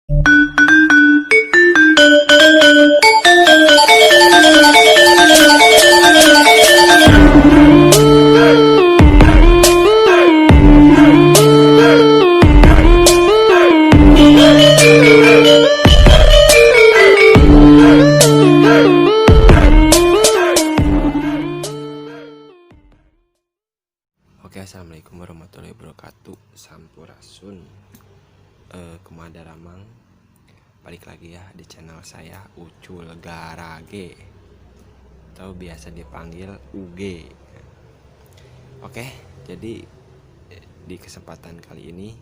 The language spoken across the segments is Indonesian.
Oke, assalamualaikum warahmatullahi wabarakatuh. Sampurasun, Kumada Ramang. Balik lagi ya di channel saya, Ucul Garage, atau biasa dipanggil UG. Oke, jadi di kesempatan kali ini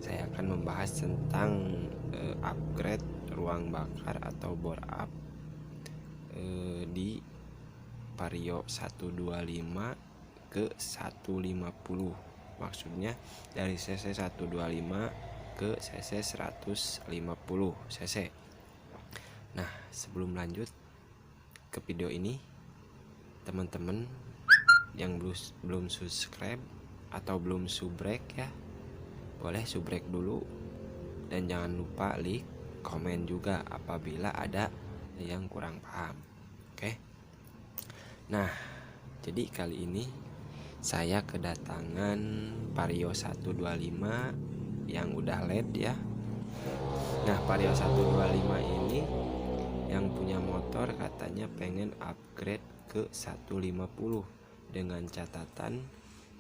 saya akan membahas tentang upgrade ruang bakar atau bore up di Vario 125 ke 150, maksudnya dari cc 125 ke cc 150 cc. Nah, sebelum lanjut ke video ini, teman-teman yang belum subscribe atau belum subrek ya, boleh subrek dulu, dan jangan lupa like, komen juga apabila ada yang kurang paham. Oke. Nah, jadi kali ini saya kedatangan Vario 125 yang udah LED ya. Nah, Vario 125 ini yang punya motor katanya pengen upgrade ke 150 dengan catatan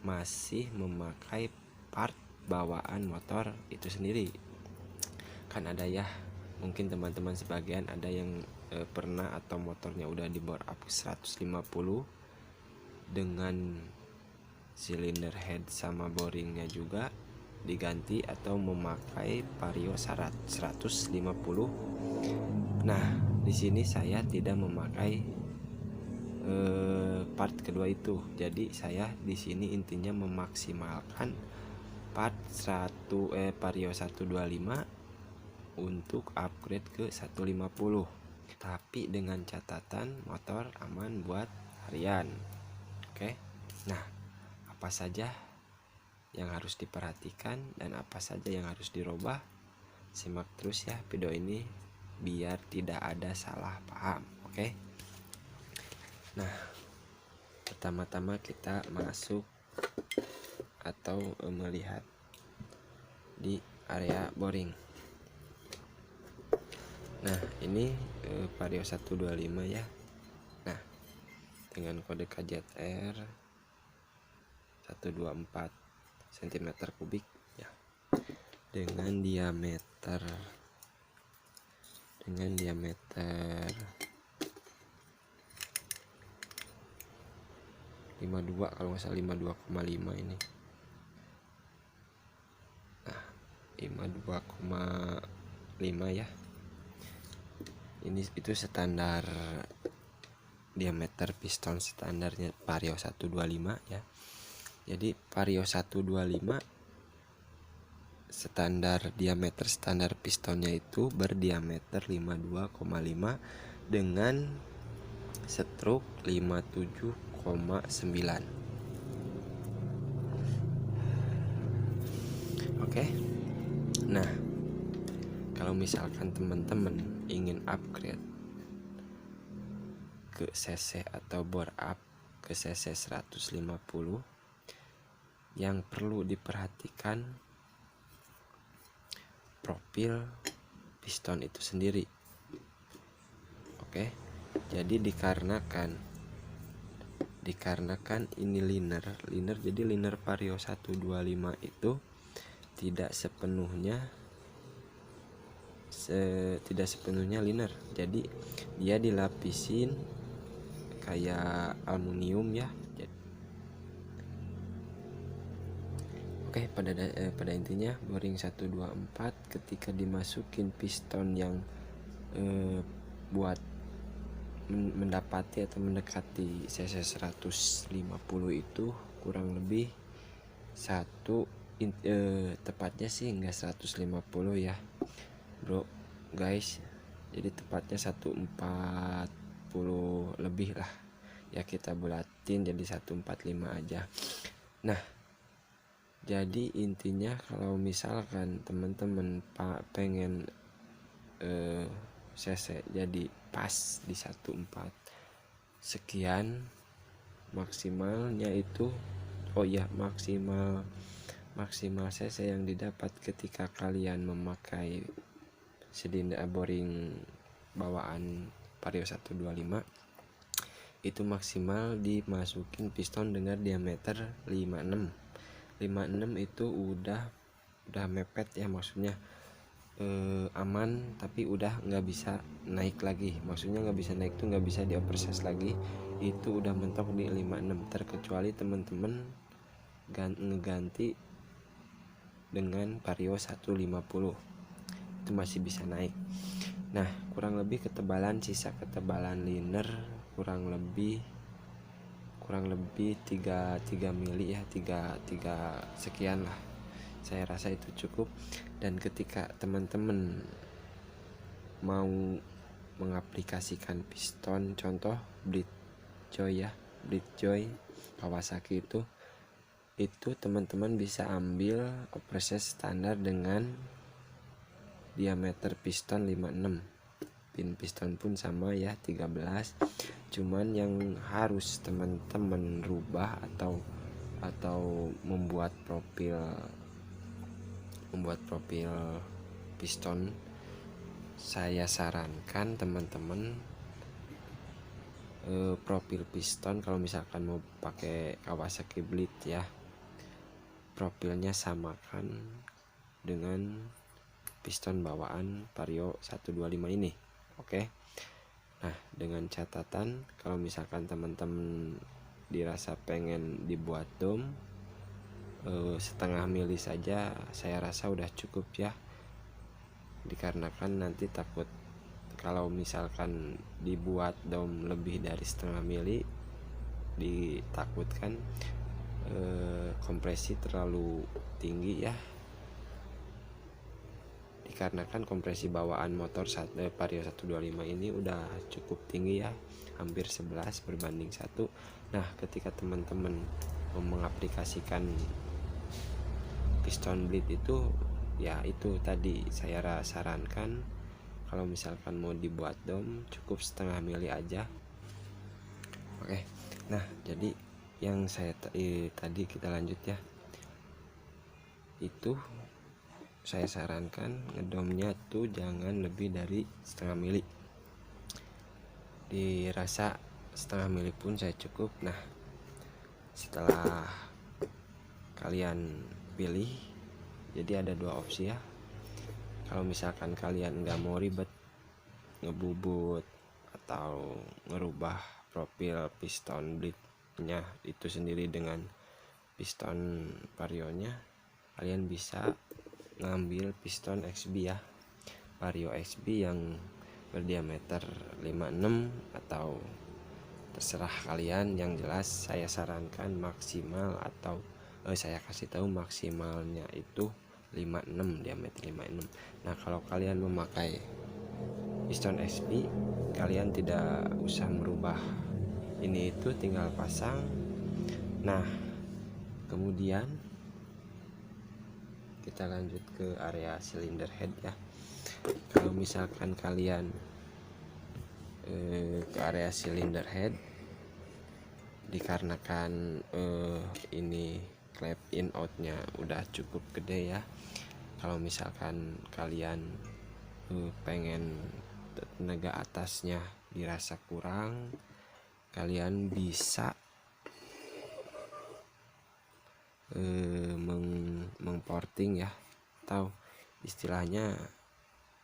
masih memakai part bawaan motor itu sendiri. Kan ada ya, mungkin teman-teman sebagian ada yang pernah atau motornya udah di bore up ke 150 dengan silinder head sama boringnya juga diganti atau memakai Vario 150. Nah, di sini saya tidak memakai part kedua itu. Jadi saya di sini intinya memaksimalkan part Vario 125 untuk upgrade ke 150. Tapi dengan catatan motor aman buat harian. Oke. Nah, apa saja yang harus diperhatikan dan apa saja yang harus dirubah, simak terus ya video ini biar tidak ada salah paham. Oke. Nah, pertama-tama kita masuk atau melihat di area boring. Nah, ini Vario 125 ya. Nah, dengan kode KZR 124 cm kubik ya, dengan diameter 52, kalau nggak salah 52,5 ini. Nah, 52,5 ya. Ini itu standar diameter piston standarnya Vario 125 ya. Jadi Vario 125 diameter standar pistonnya itu berdiameter 52,5 dengan stroke 57,9. Oke. Nah, kalau misalkan teman-teman ingin upgrade ke cc atau bore up ke cc 150, yang perlu diperhatikan profil piston itu sendiri. Oke. Jadi dikarenakan ini liner, jadi liner Vario 125 itu tidak sepenuhnya liner. Jadi dia dilapisin kayak aluminium ya. Oke, pada intinya boring 124 ketika dimasukin piston yang buat mendapati atau mendekati cc 150 itu kurang lebih tepatnya sih enggak 150 ya bro guys, jadi tepatnya 140 lebih lah ya, kita bulatin jadi 145 aja. Nah, Jadi intinya kalau misalkan teman-teman pengen cc jadi pas di 14 sekian, maksimalnya itu maksimal cc yang didapat ketika kalian memakai silinder boring bawaan Vario 125 itu maksimal dimasukin piston dengan diameter 56 itu udah mepet ya, maksudnya aman, tapi udah nggak bisa naik lagi. Maksudnya nggak bisa naik tuh nggak bisa di oversize lagi, itu udah mentok di 56, terkecuali teman-teman ngeganti dengan Vario 150 itu masih bisa naik. Nah, kurang lebih sisa ketebalan liner kurang lebih 3 mili ya, 3 sekian lah. Saya rasa itu cukup. Dan ketika teman-teman mau mengaplikasikan piston, contoh Blade Joy Kawasaki itu teman-teman bisa ambil oversize standar dengan diameter piston 56, pin piston pun sama ya 13, cuman yang harus teman-teman rubah atau membuat profil piston, saya sarankan teman-teman profil piston kalau misalkan mau pakai Kawasaki Blade ya, profilnya samakan dengan piston bawaan Vario 125 ini. Oke. Nah, dengan catatan kalau misalkan teman-teman dirasa pengen dibuat dom setengah mili saja, saya rasa udah cukup ya, dikarenakan nanti takut kalau misalkan dibuat dom lebih dari setengah mili ditakutkan kompresi terlalu tinggi ya, dikarenakan kompresi bawaan motor Vario 125 ini udah cukup tinggi ya, hampir 11 berbanding 1. Nah, ketika teman-teman mengaplikasikan piston blade itu ya, itu tadi saya sarankan kalau misalkan mau dibuat dom cukup setengah mili aja. Oke. Nah, jadi yang saya tadi kita lanjut ya, itu saya sarankan ngedomnya tuh jangan lebih dari setengah mili, dirasa setengah mili pun saya cukup. Nah, setelah kalian pilih, jadi ada dua opsi ya. Kalau misalkan kalian nggak mau ribet ngebubut atau ngerubah profil piston blade-nya itu sendiri dengan piston Vario-nya, kalian bisa ngambil piston XB ya, Vario XB yang berdiameter 56 atau terserah kalian. Yang jelas saya sarankan maksimal atau saya kasih tahu maksimalnya itu 56, diameter 56. Nah, kalau kalian memakai piston XB, kalian tidak usah merubah ini, itu tinggal pasang. Nah, kemudian kita lanjut ke area cylinder head ya. Kalau misalkan kalian ke area cylinder head, dikarenakan ini clap in outnya udah cukup gede ya, kalau misalkan kalian pengen tenaga atasnya dirasa kurang, kalian bisa mengporting ya, atau istilahnya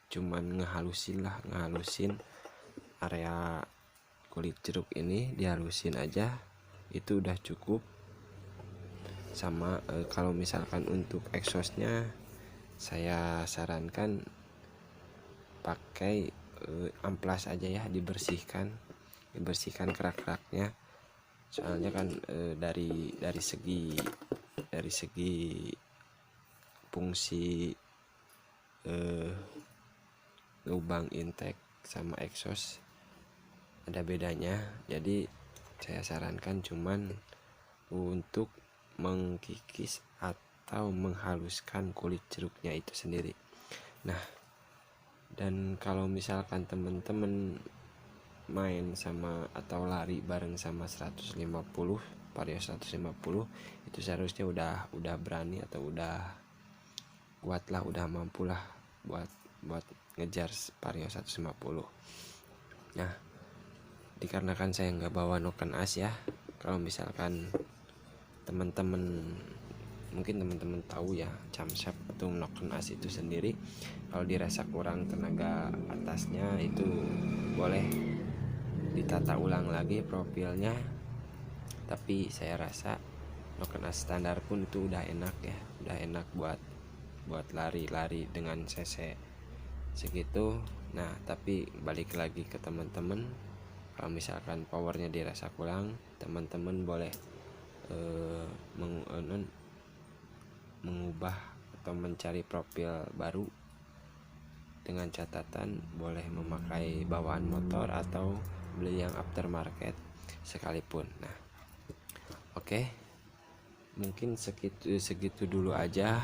cuman ngehalusin area kulit jeruk ini, dihalusin aja itu udah cukup. Sama kalau misalkan untuk exhaustnya saya sarankan pakai amplas aja ya, dibersihkan kerak-keraknya, soalnya kan dari segi fungsi lubang intake sama exhaust ada bedanya. Jadi saya sarankan cuman untuk mengkikis atau menghaluskan kulit jeruknya itu sendiri. Nah, dan kalau misalkan teman-teman main sama atau lari bareng sama 150 vario 150, itu seharusnya udah berani atau udah kuat lah, udah mampu lah buat ngejar vario 150. Nah, dikarenakan saya nggak bawa noken as ya, kalau misalkan teman-teman mungkin teman-teman tahu ya, camshaft atau noken as itu sendiri, kalau dirasa kurang tenaga atasnya itu boleh ditata ulang lagi profilnya. Tapi saya rasa noken as standar pun itu udah enak ya, udah enak buat lari-lari dengan cc segitu. Nah, tapi balik lagi ke teman-teman, kalau misalkan powernya dirasa kurang, teman-teman boleh mengubah atau mencari profil baru, dengan catatan boleh memakai bawaan motor atau beli yang aftermarket sekalipun. Nah, oke, mungkin segitu dulu aja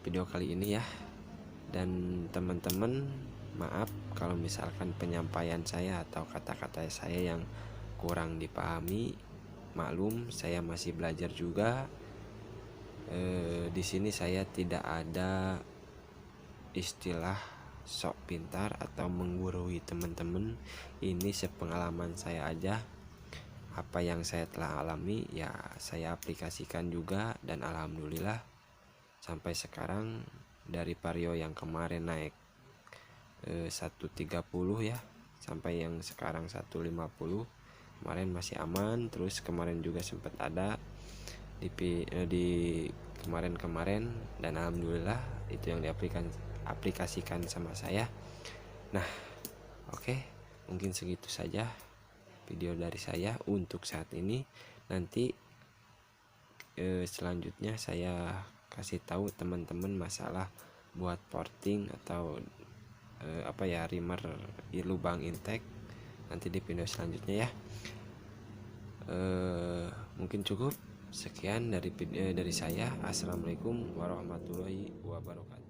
video kali ini ya. Dan teman-teman, maaf kalau misalkan penyampaian saya atau kata-kata saya yang kurang dipahami. Maklum, saya masih belajar juga. Di sini saya tidak ada istilah sok pintar atau menggurui teman-teman. Ini sepengalaman saya aja. Apa yang saya telah alami ya saya aplikasikan juga, dan alhamdulillah sampai sekarang dari vario yang kemarin naik 130 ya, sampai yang sekarang 150, kemarin masih aman. Terus kemarin juga sempat ada di kemarin, dan alhamdulillah itu yang diaplikasikan sama saya. Nah, oke, mungkin segitu saja video dari saya untuk saat ini. Nanti selanjutnya saya kasih tahu teman-teman masalah buat porting atau reamer di lubang intake nanti di video selanjutnya ya. Mungkin cukup sekian dari saya. Assalamualaikum warahmatullahi wabarakatuh.